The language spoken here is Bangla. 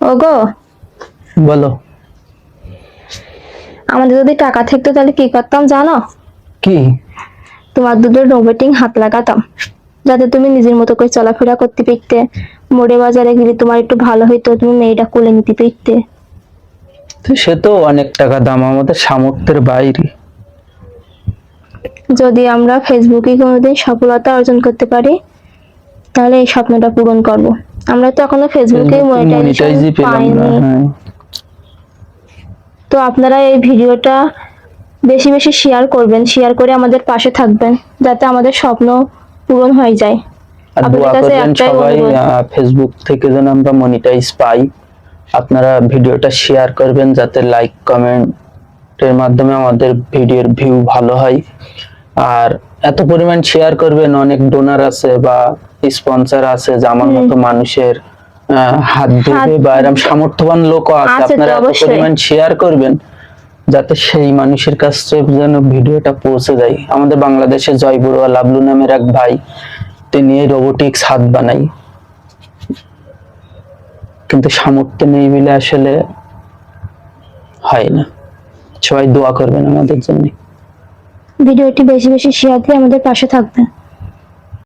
ওগো, বলো। আমাদের যদি টাকা থাকতো তাহলে কি করতাম জানো? কি? তোমার দুটো রোবটিং হাত লাগাতাম, যাতে তুমি নিজের মতো করে চলাফেরা করতে পারতে। মোড়ে বাজারে গেলে তোমার একটু ভালো হইতো, তুমি মেয়েটা কোলে নিতে পারতে। তো সে তো অনেক টাকা দাম, আমাদের সামর্থ্যের বাইরে। যদি আমরা ফেসবুকে কোনোদিন সফলতা অর্জন করতে পারি, তাহলে এই স্বপ্নটা পূরণ করব। আমরা তো এখনো ফেসবুকে মনিটাইজেশন মনিটাইজই পেলাম না। পাইনি। হ্যাঁ, তো আপনারা এই ভিডিওটা বেশি বেশি শেয়ার করবেন, শেয়ার করে আমাদের পাশে থাকবেন, যাতে আমাদের স্বপ্ন পূরণ হয়ে যায়। আর আপনাদের দোয়া কাছে করবেন একটাই সবাই অনুরোধ। ফেসবুক থেকে যেন আমরা মনিটাইজ পাই। আপনারা ভিডিওটা শেয়ার করবেন, যাতে লাইক কমেন্টের মাধ্যমে আমাদের ভিডিওর ভিউ ভালো হয়। আর এত পরিমাণ শেয়ার করবেন, অনেক ডোনার আছে বা স্পন্সর আছে যে আমার মতো মানুষের হাত ধরবে, বা এরকম সামর্থ্যবান লোকও আছে। আছে তো আপনারা এত অবশ্যই। পরিমাণ শেয়ার করবেন যাতে সেই মানুষের কাছে যেন ভিডিওটা পৌঁছে যায়। আমাদের বাংলাদেশে জয়বুড়া লাবলু নামের এক ভাই, তিনি রোবোটিক্স হাত বানাই, কিন্তু সামর্থ্য নেই বলে আসলে হয় না। সবাই দোয়া করবেন আমাদের জন্য। ভিডিওটি বেশি বেশি শেয়ার দিয়ে আমাদের পাশে থাকবেন।